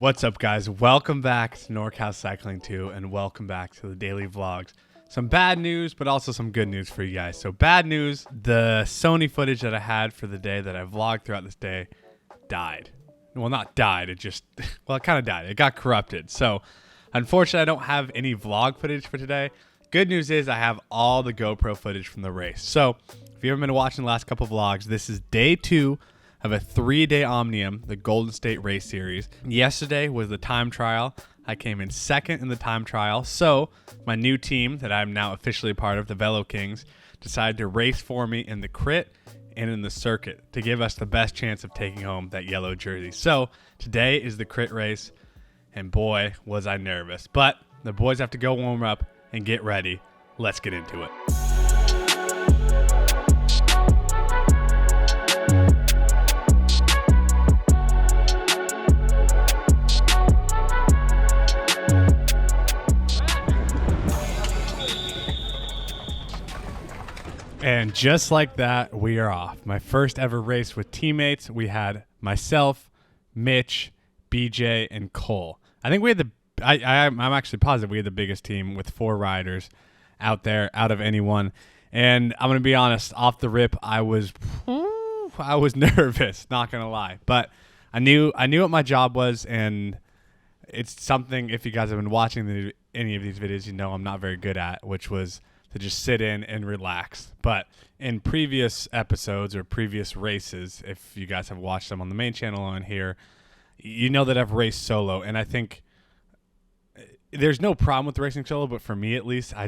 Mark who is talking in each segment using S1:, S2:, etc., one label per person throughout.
S1: What's up, guys? Welcome back to NorCal Cycling 2 and welcome back to the daily vlogs. Some bad news, but also some good news for you guys. So bad news, the Sony footage that I had for the day that I vlogged throughout this day died. Well, not died, it just, well, it kind of died. It got corrupted. So unfortunately, I don't have any vlog footage for today. Good news is I have all the GoPro footage from the race. So if you haven't been watching the last couple vlogs, this is day 2 of a 3-day Omnium, the Golden State Race Series. Yesterday was the time trial. I came in second in the time trial. So my new team that I'm now officially a part of, the Velo Kings, decided to race for me in the crit and in the circuit to give us the best chance of taking home that yellow jersey. So today is the crit race, and boy, was I nervous. But the boys have to go warm up and get ready. Let's get into it. And just like that, we are off. My first ever race with teammates. We had myself, Mitch, BJ, and Cole. I think we had I'm actually positive we had the biggest team with 4 riders out there, out of anyone. And I'm gonna be honest, off the rip, I was nervous, not gonna lie. But I knew what my job was, and it's something, if you guys have been watching any of these videos, you know I'm not very good at, which was to just sit in and relax. But in previous episodes or previous races, if you guys have watched them on the main channel on here, you know that I've raced solo. And I think there's no problem with racing solo, but for me at least, I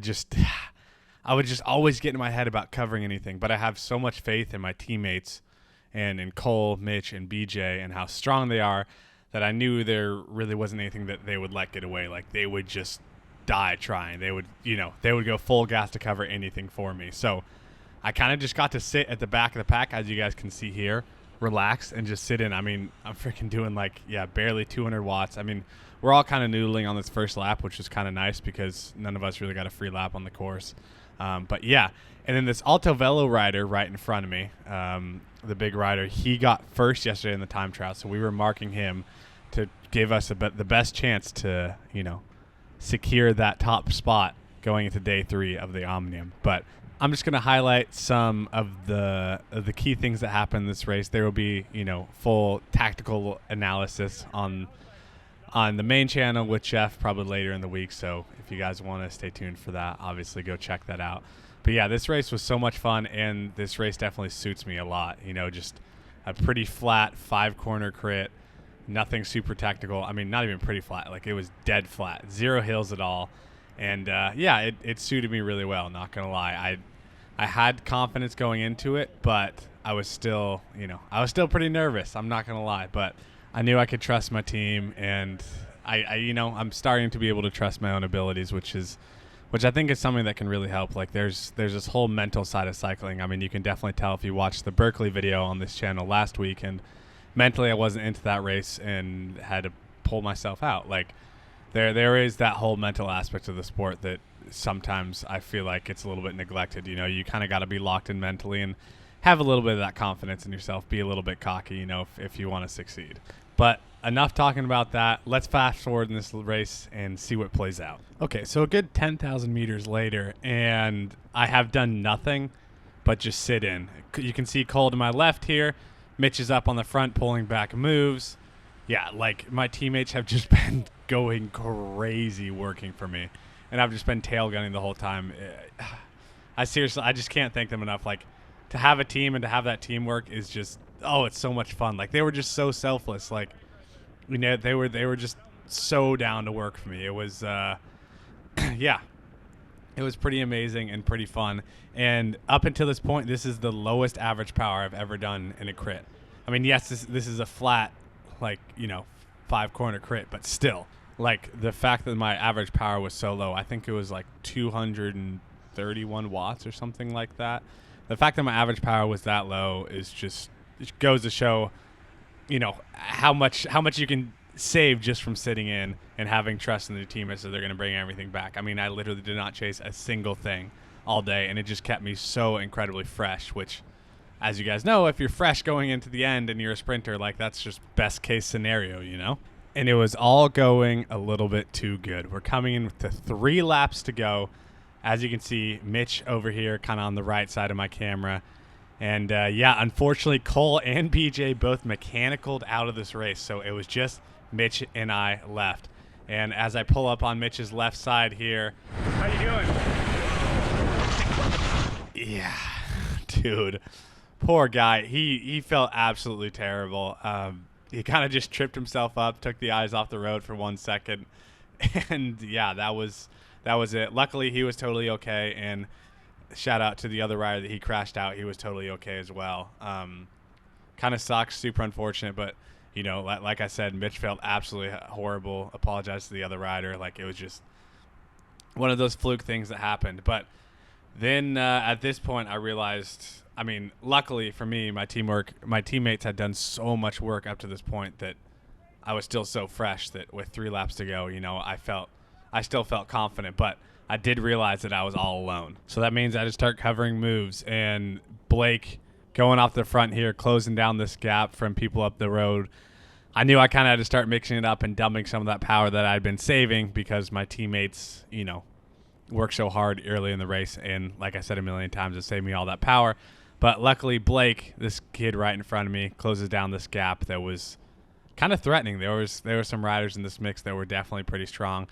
S1: would just always get in my head about covering anything. But I have so much faith in my teammates and in Cole, Mitch, and BJ and how strong they are that I knew there really wasn't anything that they would let get away. Like, they would just die trying. They would go full gas to cover anything for me. So I kind of just got to sit at the back of the pack, as you guys can see here, relax and just sit in. I mean, I'm freaking doing barely 200 watts. I mean, we're all kind of noodling on this first lap, which is kind of nice because none of us really got a free lap on the course. But yeah, and then this Alto Velo rider right in front of me, the big rider, he got first yesterday in the time trial. So we were marking him to give us the best chance to, secure that top spot going into day 3 of the Omnium. But I'm just going to highlight some of the key things that happened in this race. There will be, full tactical analysis on the main channel with Jeff probably later in the week. So if you guys want to stay tuned for that, obviously go check that out. But yeah, this race was so much fun, and this race definitely suits me a lot. Just a pretty flat 5-corner crit. Nothing super technical. I mean, not even pretty flat. Like, it was dead flat. 0 hills at all. And, yeah, it suited me really well, not going to lie. I had confidence going into it, but I was still, pretty nervous. I'm not going to lie. But I knew I could trust my team, and I'm starting to be able to trust my own abilities, which I think is something that can really help. Like, there's this whole mental side of cycling. I mean, you can definitely tell if you watched the Berkeley video on this channel last week, and mentally I wasn't into that race and had to pull myself out. Like, there is that whole mental aspect of the sport that sometimes I feel like it's a little bit neglected. You kind of got to be locked in mentally and have a little bit of that confidence in yourself, be a little bit cocky, if you want to succeed. But enough talking about that. Let's fast forward in this race and see what plays out. Okay, so a good 10,000 meters later, and I have done nothing but just sit in. You can see Cole to my left here. Mitch is up on the front pulling back moves. Yeah, like, my teammates have just been going crazy working for me, and I've just been tail gunning the whole time. I just can't thank them enough. Like, to have a team and to have that teamwork is just, it's so much fun. Like, they were just so selfless. Like, they were just so down to work for me. It was yeah, it was pretty amazing and pretty fun. And up until this point, this is the lowest average power I've ever done in a crit. I mean, yes, this is a flat, 5-corner crit, but still, like, the fact that my average power was so low, I think it was like 231 watts or something like that. The fact that my average power was that low is just, it goes to show, how much you can save just from sitting in and having trust in the teammates that they're going to bring everything back. I mean, I literally did not chase a single thing all day, and it just kept me so incredibly fresh, which, as you guys know, if you're fresh going into the end and you're a sprinter, like, that's just best case scenario, and it was all going a little bit too good. We're coming in to 3 laps to go. As you can see, Mitch over here kind of on the right side of my camera. And, yeah, unfortunately, Cole and BJ both mechanicaled out of this race. So it was just Mitch and I left. And as I pull up on Mitch's left side here. How you doing? Yeah, dude. Poor guy. He felt absolutely terrible. He kind of just tripped himself up, took the eyes off the road for 1 second. And, yeah, that was it. Luckily, he was totally okay. And shout out to the other rider that he crashed out. He was totally okay as well. Kind of sucks, super unfortunate, but you know, like I said, Mitch felt absolutely horrible. Apologized to the other rider. Like, it was just one of those fluke things that happened. But then at this point, I realized, I mean, luckily for me, my teammates had done so much work up to this point that I was still so fresh that with 3 laps to go, you know, I still felt confident, but I did realize that I was all alone. So that means I had to start covering moves, and Blake going off the front here, closing down this gap from people up the road. I knew I kind of had to start mixing it up and dumping some of that power that I'd been saving because my teammates, you know, worked so hard early in the race. And like I said a million times, it saved me all that power. But luckily, Blake, this kid right in front of me, closes down this gap that was kind of threatening. There were some riders in this mix that were definitely pretty strong.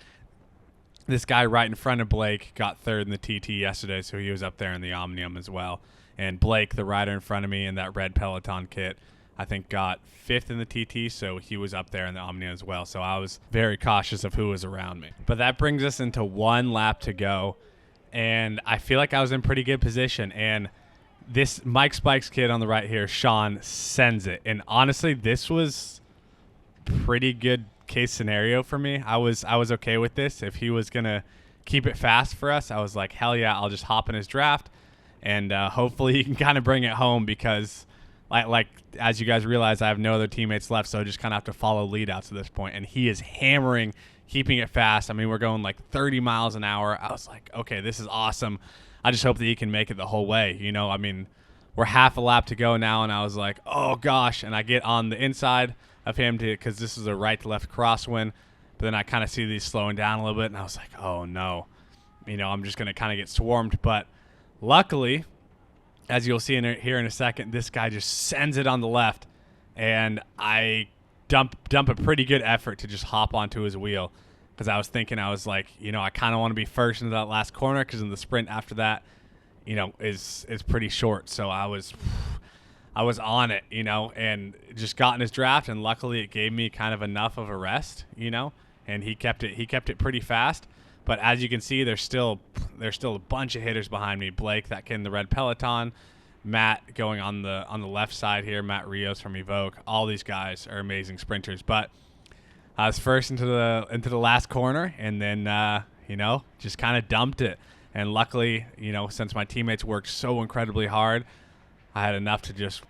S1: This guy right in front of Blake got 3rd in the TT yesterday, so he was up there in the Omnium as well. And Blake, the rider in front of me in that red Peloton kit, I think got 5th in the TT, so he was up there in the Omnium as well. So I was very cautious of who was around me. But that brings us into 1 lap to go, and I feel like I was in pretty good position. And this Mike Spikes kid on the right here, Sean, sends it. And honestly, this was pretty good case scenario for me. I was okay with this. If he was gonna keep it fast for us, I was like, hell yeah, I'll just hop in his draft, and hopefully he can kind of bring it home, because like as you guys realize, I have no other teammates left, so I just kind of have to follow lead out to this point. And he is hammering, keeping it fast. I mean, we're going like 30 miles an hour. I was like, okay, this is awesome. I just hope that he can make it the whole way. You know, I mean, we're half a lap to go now, and I was like, oh gosh. And I get on the inside of him because this is a right to left crosswind, but then I kind of see these slowing down a little bit, and I was like, oh no, you know, I'm just going to kind of get swarmed. But luckily, as you'll see here in a second, this guy just sends it on the left, and I dump a pretty good effort to just hop onto his wheel, because I was thinking, I was like, you know, I kind of want to be first into that last corner, because in the sprint after that, you know, is pretty short. So I was on it, you know, and just got in his draft, and luckily it gave me kind of enough of a rest, you know, and he kept it pretty fast. But as you can see, there's still a bunch of hitters behind me. Blake, that kid in the red Peloton, Matt going on the left side here, Matt Rios from Evoke. All these guys are amazing sprinters. But I was first into the last corner, and then you know, just kind of dumped it. And luckily, you know, since my teammates worked so incredibly hard, I had enough to just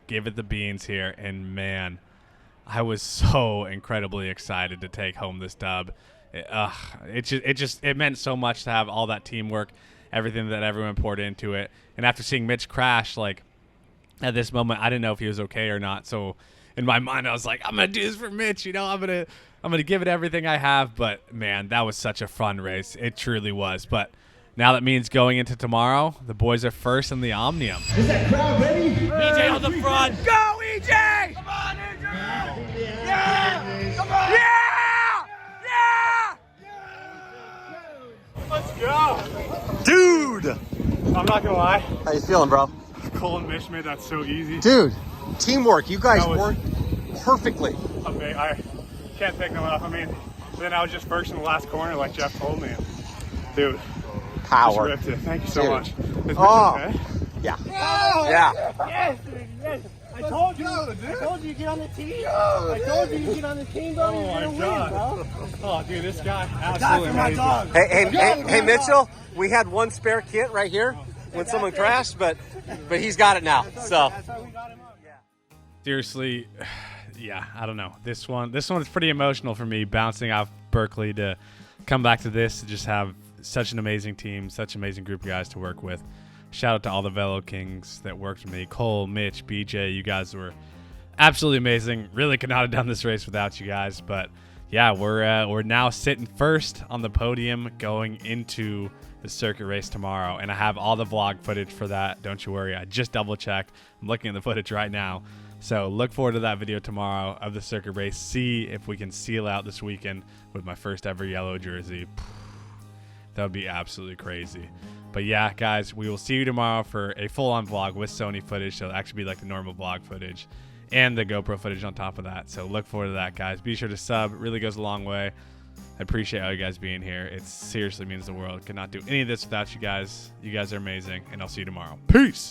S1: give it the beans here. And man, I was so incredibly excited to take home this dub. It meant so much to have all that teamwork, everything that everyone poured into it. And after seeing Mitch crash, like at this moment, I didn't know if he was okay or not. So in my mind, I was like, I'm gonna do this for Mitch. You know, I'm gonna give it everything I have. But man, that was such a fun race. It truly was. But now that means going into tomorrow, the boys are first in the Omnium.
S2: Is that crowd ready?
S3: EJ on the front.
S4: Go, EJ!
S3: Come on, EJ!
S4: Yeah! Come on! Yeah! Yeah!
S1: Let's go,
S5: Dude!
S1: I'm not gonna lie.
S5: How you feeling, bro?
S1: Cole and Mitch made that so easy.
S5: Dude, teamwork. You guys
S1: That was-
S5: worked perfectly.
S1: I can't thank them enough. I mean, then I was just first in the last corner, like Jeff told me. Dude, just
S5: Power.
S1: ripped it. Thank you so
S5: Dude.
S1: much. Is Mitch
S5: Oh.
S1: okay?
S5: Yeah.
S4: Yeah!
S3: Yes, dude, yes. I told you to get on the team. I told you to get on the team, bro. You're gonna win, bro.
S1: Oh, dude, this guy absolutely
S3: For my
S1: amazing.
S3: dog.
S5: Hey, Mitchell, we had one spare kit right here when someone crashed, but he's got it now. So
S3: That's how we got him up.
S1: Seriously, yeah, I don't know. This one's pretty emotional for me, bouncing off Berkeley to come back to this, to just have such an amazing team, such an amazing group of guys to work with. Shout out to all the Velo Kings that worked with me. Cole, Mitch, BJ, you guys were absolutely amazing. Really could not have done this race without you guys. But yeah, we're now sitting first on the podium going into the circuit race tomorrow, and I have all the vlog footage for that. Don't you worry. I just double checked. I'm looking at the footage right now. So look forward to that video tomorrow of the circuit race. See if we can seal out this weekend with my first ever yellow jersey. That would be absolutely crazy. But yeah, guys, we will see you tomorrow for a full-on vlog with Sony footage. So it'll actually be like the normal vlog footage and the GoPro footage on top of that. So look forward to that, guys. Be sure to sub. It really goes a long way. I appreciate all you guys being here. It seriously means the world. Could not do any of this without you guys. You guys are amazing, and I'll see you tomorrow. Peace.